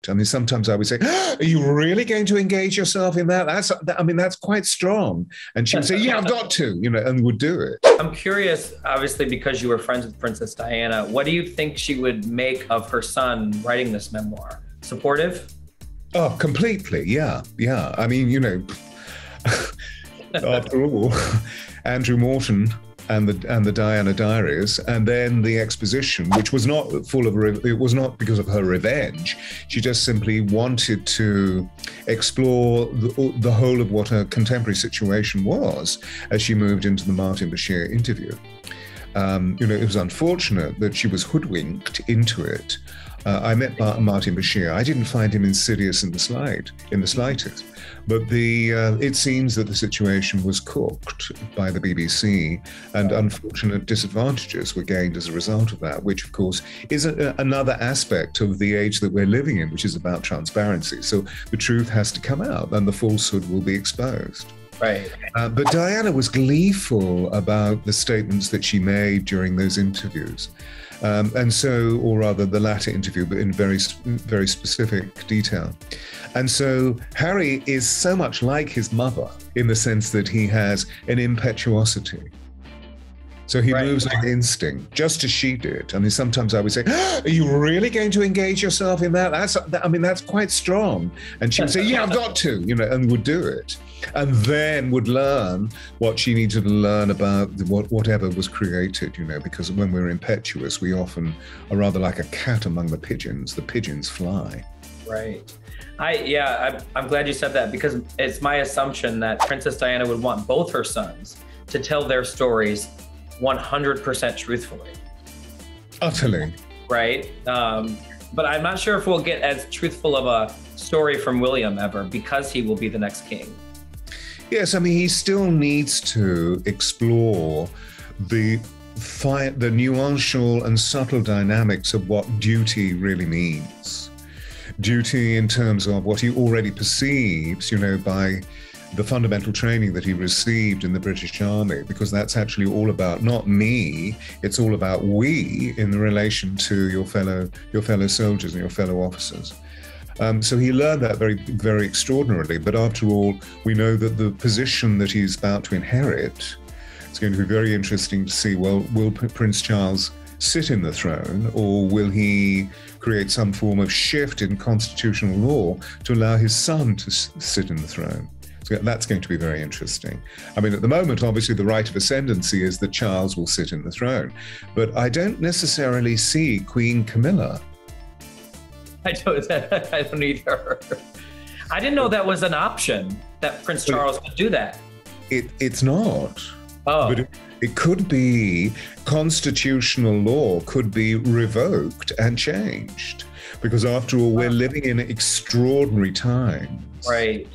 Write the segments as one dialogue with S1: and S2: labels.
S1: I mean, sometimes I would say, are you really going to engage yourself in that? That's quite strong. And she would say, yeah, I've got to, and would do it.
S2: I'm curious, obviously, because you were friends with Princess Diana, what do you think she would make of her son writing this memoir? Supportive?
S1: Oh, completely. Yeah. Yeah. I mean, after all, Andrew Morton and the Diana Diaries, and then the exposition, which was not it was not because of her revenge. She just simply wanted to explore the whole of what her contemporary situation was as she moved into the Martin Bashir interview. It was unfortunate that she was hoodwinked into it. I met Martin Bashir. I didn't find him insidious in the slightest. But it seems that the situation was cooked by the BBC, and unfortunate disadvantages were gained as a result of that, which, of course, is another aspect of the age that we're living in, which is about transparency. So the truth has to come out, and the falsehood will be exposed.
S2: Right.
S1: But Diana was gleeful about the statements that she made during those interviews. Or rather the latter interview, but in very, very specific detail. And so Harry is so much like his mother in the sense that he has an impetuosity. So he moves on instinct, just as she did. I mean, sometimes I would say, are you really going to engage yourself in that? That's quite strong. And she would say, yeah, I've got to, and would do it. And then would learn what she needed to learn about whatever was created, because when we're impetuous, we often are rather like a cat among the pigeons. The pigeons fly.
S2: Right. I'm glad you said that, because it's my assumption that Princess Diana would want both her sons to tell their stories 100% truthfully.
S1: Utterly.
S2: Right. But I'm not sure if we'll get as truthful of a story from William ever, because he will be the next king.
S1: Yes, I mean, he still needs to explore the nuancial and subtle dynamics of what duty really means. Duty in terms of what he already perceives, by the fundamental training that he received in the British Army, because that's actually all about not me, it's all about we in the relation to your fellow soldiers and your fellow officers. So he learned that very, very extraordinarily. But after all, we know that the position that he's about to inherit, it's going to be very interesting to see, well, will Prince Charles sit in the throne, or will he create some form of shift in constitutional law to allow his son to sit in the throne? So that's going to be very interesting. I mean, at the moment, obviously, the right of ascendancy is that Charles will sit in the throne. But I don't necessarily see Queen Camilla.
S2: I don't either. I didn't know that was an option, that Prince Charles could do that.
S1: It's not.
S2: Oh.
S1: But it could be constitutional law could be revoked and changed. Because after all, we're living in extraordinary times.
S2: Right.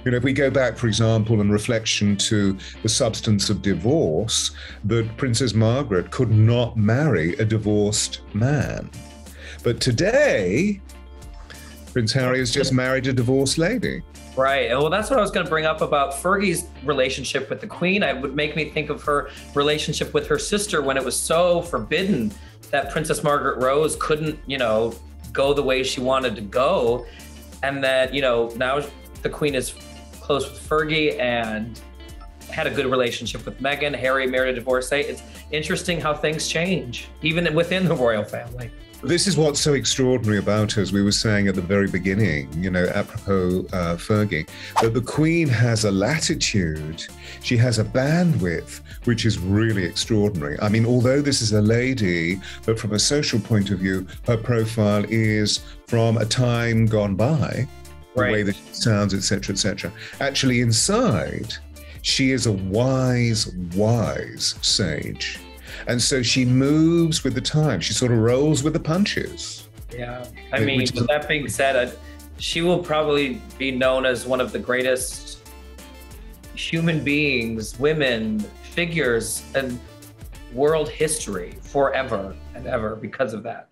S1: If we go back, for example, in reflection to the substance of divorce, that Princess Margaret could not marry a divorced man. But today, Prince Harry has just married a divorced lady.
S2: Right. Well, that's what I was going to bring up about Fergie's relationship with the Queen. It would make me think of her relationship with her sister, when it was so forbidden that Princess Margaret Rose couldn't, go the way she wanted to go. And that, now the Queen is close with Fergie and had a good relationship with Meghan. Harry married a divorcee. It's interesting how things change, even within the royal family.
S1: This is what's so extraordinary about her, as we were saying at the very beginning, apropos Fergie, that the Queen has a latitude, she has a bandwidth, which is really extraordinary. I mean, although this is a lady, but from a social point of view, her profile is from a time gone by, the way that she sounds, etc., etc. Actually, inside, she is a wise, wise sage. And so she moves with the time. She sort of rolls with the punches.
S2: Yeah. I mean, with that being said, she will probably be known as one of the greatest human beings, women, figures in world history forever and ever because of that.